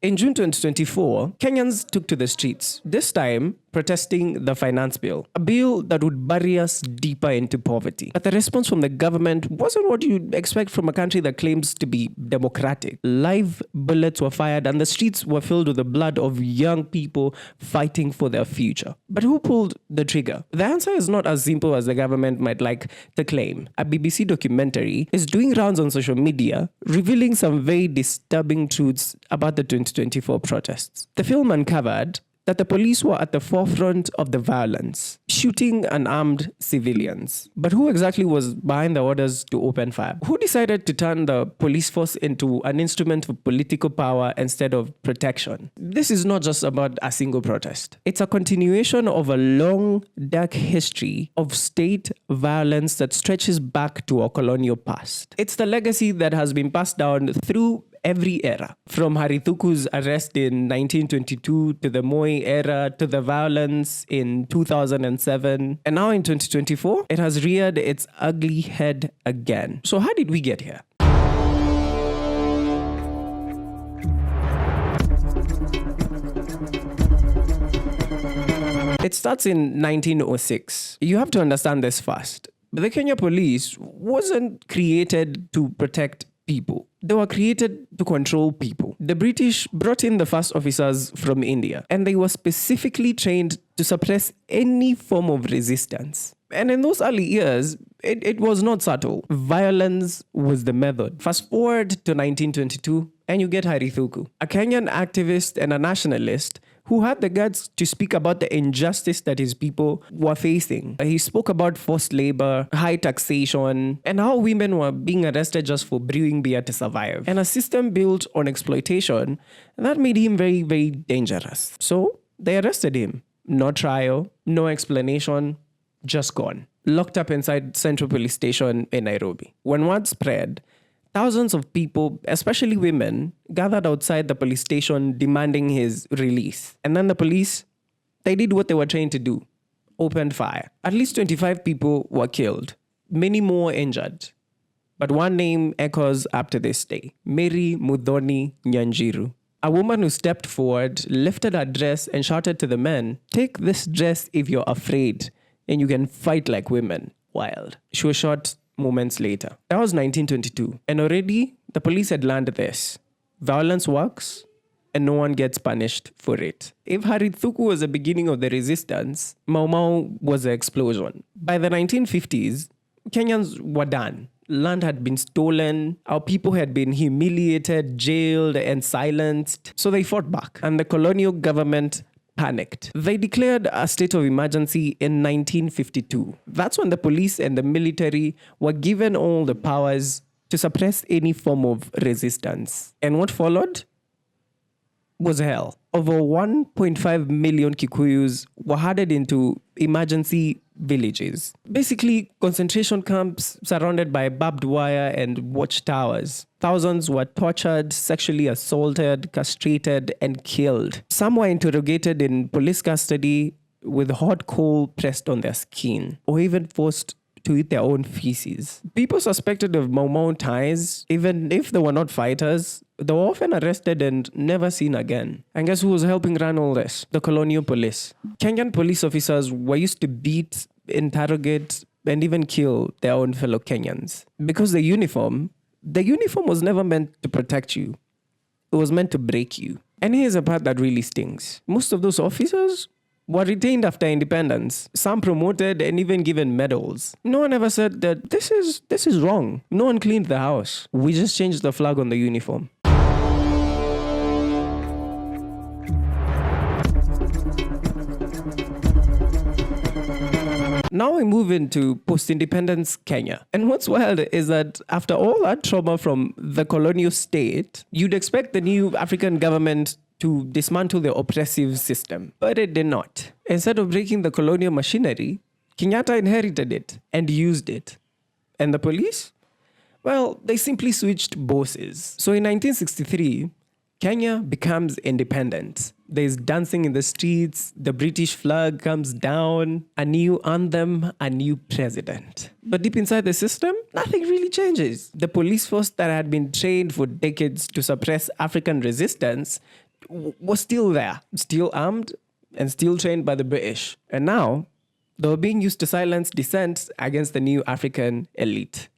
In June 2024, Kenyans took to the streets, this time protesting the finance bill, a bill that would bury us deeper into poverty. But the response from the government wasn't what you'd expect from a country that claims to be democratic. Live bullets were fired and the streets were filled with the blood of young people fighting for their future. But who pulled the trigger? The answer is not as simple as the government might like to claim. A BBC documentary is doing rounds on social media, revealing some very disturbing truths about the 2024 protests. The film uncovered that the police were at the forefront of the violence, shooting unarmed civilians. But who exactly was behind the orders to open fire? Who decided to turn the police force into an instrument of political power instead of protection? This is not just about a single protest. It's a continuation of a long, dark history of state violence that stretches back to our colonial past. It's the legacy that has been passed down through every era, from Harry Thuku's arrest in 1922 to the Moi era to the violence in 2007. And now in 2024, it has reared its ugly head again. So how did we get here? It starts in 1906. You have to understand this first. The Kenya police wasn't created to protect people. They were created to control people. The British brought in the first officers from India, and they were specifically trained to suppress any form of resistance. And in those early years, it was not subtle. Violence was the method. Fast forward to 1922, and you get Harry Thuku, a Kenyan activist and a nationalist who had the guts to speak about the injustice that his people were facing. He spoke about forced labor, high taxation, and how women were being arrested just for brewing beer to survive. And a system built on exploitation that made him very, very dangerous. So they arrested him. No trial, no explanation, just gone. Locked up inside Central Police Station in Nairobi. When word spread, thousands of people, especially women, gathered outside the police station demanding his release. And then the police, they did what they were trained to do, opened fire. At least 25 people were killed, many more injured. But one name echoes up to this day, Mary Muthoni Nyanjiru. A woman who stepped forward, lifted her dress and shouted to the men, "Take this dress if you're afraid, and you can fight like women." Wild. She was shot moments later. That was 1922. And already the police had learned this. Violence works and no one gets punished for it. If Harry Thuku was the beginning of the resistance, Mau Mau was the explosion. By the 1950s, Kenyans were done. Land had been stolen, our people had been humiliated, jailed, and silenced. So they fought back, and the colonial government panicked. They declared a state of emergency in 1952. That's when the police and the military were given all the powers to suppress any form of resistance. And what followed was hell. Over 1.5 million Kikuyus were herded into emergency villages. Basically, concentration camps surrounded by barbed wire and watchtowers. Thousands were tortured, sexually assaulted, castrated, and killed. Some were interrogated in police custody with hot coal pressed on their skin, or even forced to eat their own feces. People suspected of Mau Mau ties, even if they were not fighters, they were often arrested and never seen again. And guess who was helping run all this? The colonial police. Kenyan police officers were used to beat, interrogate, and even kill their own fellow Kenyans. Because the uniform was never meant to protect you. It was meant to break you. And here's a part that really stings. Most of those officers were retained after independence, some promoted and even given medals. No one ever said that this is wrong. No one cleaned the house. We just changed the flag on the uniform. Now we move into post-independence Kenya. And what's wild is that after all that trauma from the colonial state, you'd expect the new African government to dismantle the oppressive system. But it did not. Instead of breaking the colonial machinery, Kenyatta inherited it and used it. And the police? Well, they simply switched bosses. So in 1963, Kenya becomes independent. There's dancing in the streets, the British flag comes down, a new anthem, a new president. But deep inside the system, nothing really changes. The police force that had been trained for decades to suppress African resistance was still there, still armed and still trained by the British. And now they were being used to silence dissent against the new African elite.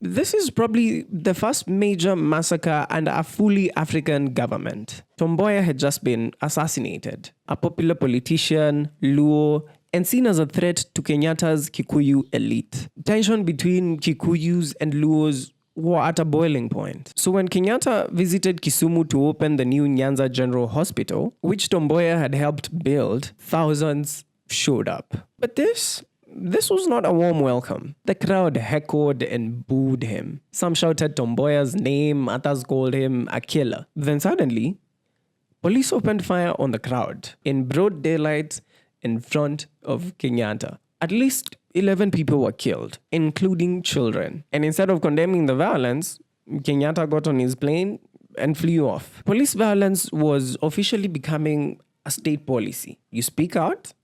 This is probably the first major massacre under a fully African government. Tom Mboya had just been assassinated, a popular politician, Luo, and seen as a threat to Kenyatta's Kikuyu elite. Tension between Kikuyus and Luos were at a boiling point. So when Kenyatta visited Kisumu to open the new Nyanza General Hospital, which Tom Mboya had helped build, thousands showed up. But this was not a warm welcome. The crowd heckled and booed him. Some shouted Tom Mboya's name, others called him a killer. Then suddenly, police opened fire on the crowd in broad daylight in front of Kenyatta. At least 11 people were killed, including children. And instead of condemning the violence, Kenyatta got on his plane and flew off. Police violence was officially becoming a state policy. You speak out,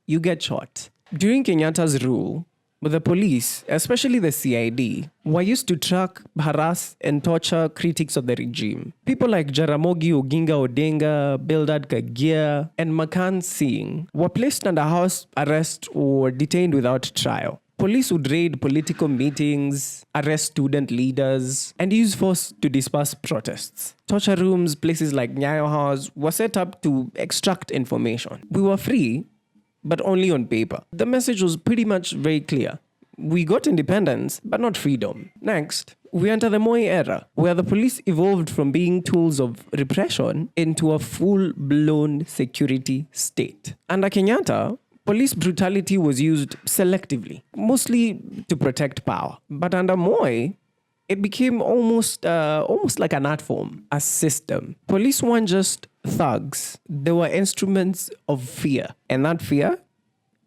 you get shot. During Kenyatta's rule, the police, especially the CID, were used to track, harass, and torture critics of the regime. People like Jaramogi Oginga Odinga, Bildad Kagia, and Makan Singh were placed under house arrest or detained without trial. Police would raid political meetings, arrest student leaders, and use force to disperse protests. Torture rooms, places like Nyayo House, were set up to extract information. We were free, but only on paper. The message was pretty much very clear. We got independence, but not freedom. Next, we enter the Moi era, where the police evolved from being tools of repression into a full-blown security state. Under Kenyatta, police brutality was used selectively, mostly to protect power. But under Moi, it became almost like an art form, a system. Police weren't just thugs. They were instruments of fear. And that fear,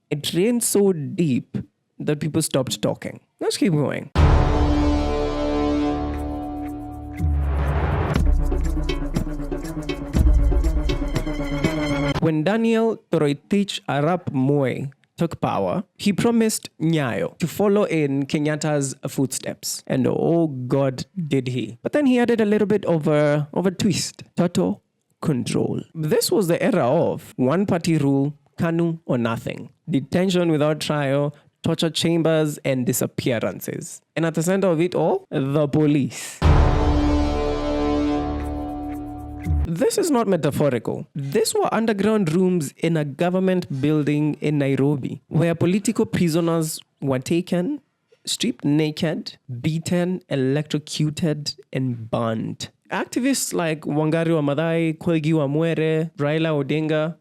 it ran so deep that people stopped talking. Let's keep going. When Daniel Toroitich Arap Moi took power, he promised Nyayo to follow in Kenyatta's footsteps. And oh God, did he. But then he added a little bit of a twist. Total control. This was the era of one-party rule, KANU or nothing. Detention without trial, torture chambers, and disappearances. And at the center of it all, the police. This is not metaphorical. These were underground rooms in a government building in Nairobi, where political prisoners were taken, stripped naked, beaten, electrocuted, and burned. Activists like Wangari Maathai, Koigi wa Mwere, Raila Odinga,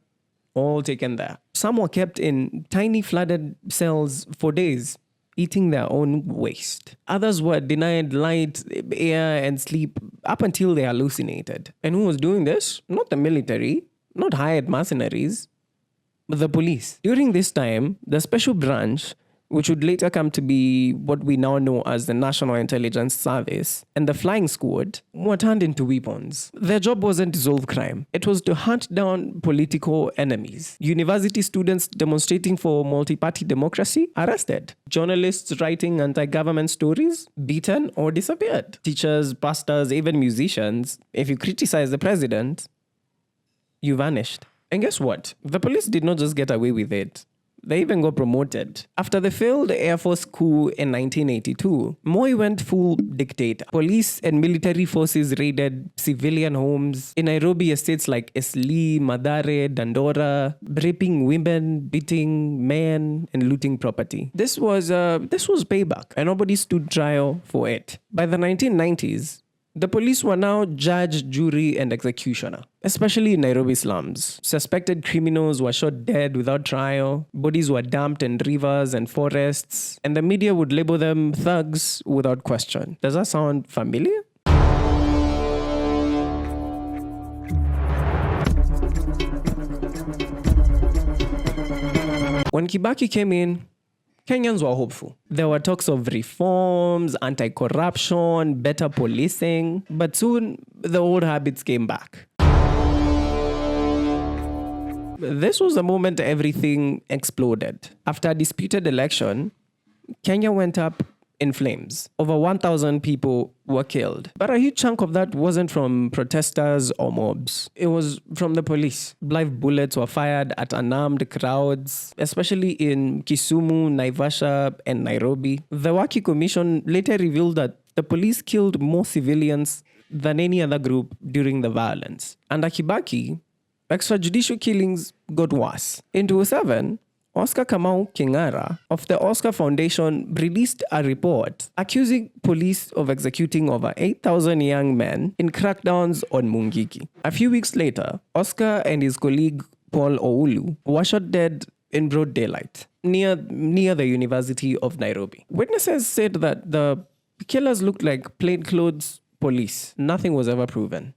all taken there. Some were kept in tiny flooded cells for days, eating their own waste. Others were denied light, air, and sleep up until they hallucinated. And who was doing this? Not the military, not hired mercenaries, but the police. During this time, the special branch, which would later come to be what we now know as the National Intelligence Service, and the flying squad were turned into weapons. Their job wasn't to solve crime. It was to hunt down political enemies. University students demonstrating for multi-party democracy, arrested. Journalists writing anti-government stories, beaten or disappeared. Teachers, pastors, even musicians, if you criticize the president, you vanished. And guess what? The police did not just get away with it. They even got promoted. After the failed Air Force coup in 1982, Moi went full dictator. Police and military forces raided civilian homes in Nairobi estates like Eastleigh, Mathare, Dandora, raping women, beating men, and looting property. This was payback, and nobody stood trial for it. By the 1990s, the police were now judge, jury, and executioner, especially in Nairobi slums. Suspected criminals were shot dead without trial, bodies were dumped in rivers and forests, and the media would label them thugs without question. Does that sound familiar? When Kibaki came in, Kenyans were hopeful. There were talks of reforms, anti-corruption, better policing, but soon the old habits came back. This was the moment everything exploded. After a disputed election, Kenya went up in flames. Over 1,000 people were killed. But a huge chunk of that wasn't from protesters or mobs. It was from the police. Live bullets were fired at unarmed crowds, especially in Kisumu, Naivasha, and Nairobi. The Waki Commission later revealed that the police killed more civilians than any other group during the violence. Under Kibaki, extrajudicial killings got worse. In 2007, Oscar Kamau Kingara of the Oscar Foundation released a report accusing police of executing over 8,000 young men in crackdowns on Mungiki. A few weeks later, Oscar and his colleague Paul Oulu were shot dead in broad daylight near the University of Nairobi. Witnesses said that the killers looked like plainclothes police. Nothing was ever proven.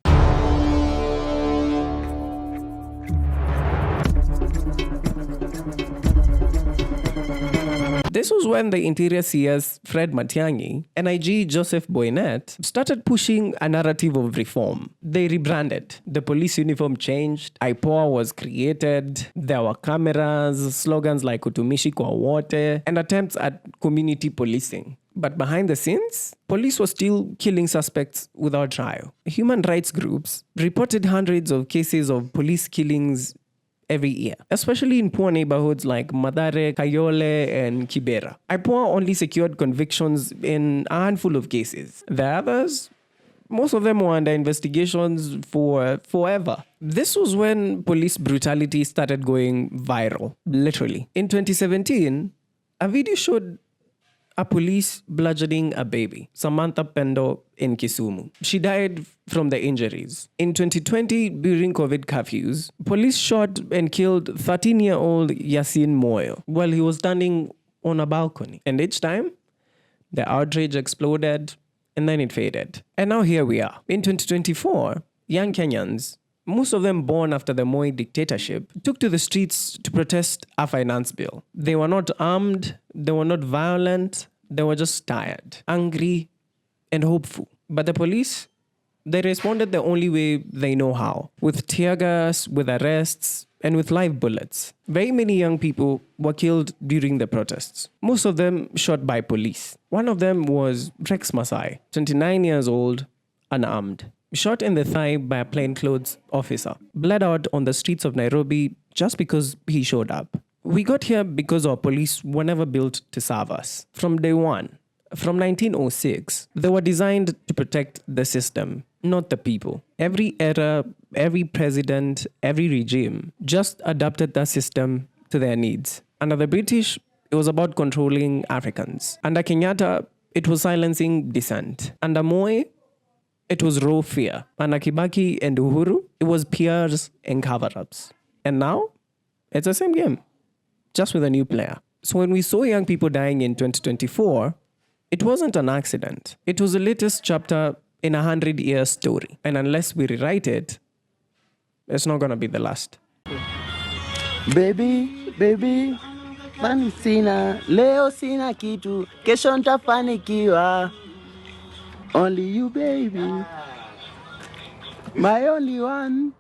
This was when the Interior CS Fred Matiang'i and IG Joseph Boynet started pushing a narrative of reform. They rebranded. The police uniform changed. IPOA was created. There were cameras, slogans like Utumishi kwa wote, and attempts at community policing. But behind the scenes, police were still killing suspects without trial. Human rights groups reported hundreds of cases of police killings every year, especially in poor neighborhoods like Mathare, Kayole, and Kibera. IPOA only secured convictions in a handful of cases. The others, most of them were under investigations for forever. This was when police brutality started going viral, literally. In 2017, a video showed a police bludgeoning a baby, Samantha Pendo, in Kisumu. She died from the injuries. In 2020, during COVID curfews, police shot and killed 13-year-old Yasin Moyo while he was standing on a balcony. And each time, the outrage exploded and then it faded. And now here we are. In 2024, young Kenyans, most of them born after the Moi dictatorship, took to the streets to protest a finance bill. They were not armed, they were not violent, they were just tired, angry, and hopeful. But the police, they responded the only way they know how, with tear gas, with arrests, and with live bullets. Very many young people were killed during the protests, most of them shot by police. One of them was Rex Masai, 29 years old, unarmed, shot in the thigh by a plainclothes officer, bled out on the streets of Nairobi just because he showed up. We got here because our police were never built to serve us. From day one, from 1906, they were designed to protect the system, not the people. Every era, every president, every regime just adapted the system to their needs. Under the British, it was about controlling Africans. Under Kenyatta, it was silencing dissent. Under Moi, it was raw fear. Under Kibaki and Uhuru, it was PRs and cover-ups. And now, it's the same game, just with a new player. So when we saw young people dying in 2024, it wasn't an accident. It was the latest chapter in a 100-year story. And unless we rewrite it, it's not going to be the last. Baby, mani sina, leo sina kitu, kesho ntafanikiwa. Only you, baby, my only one.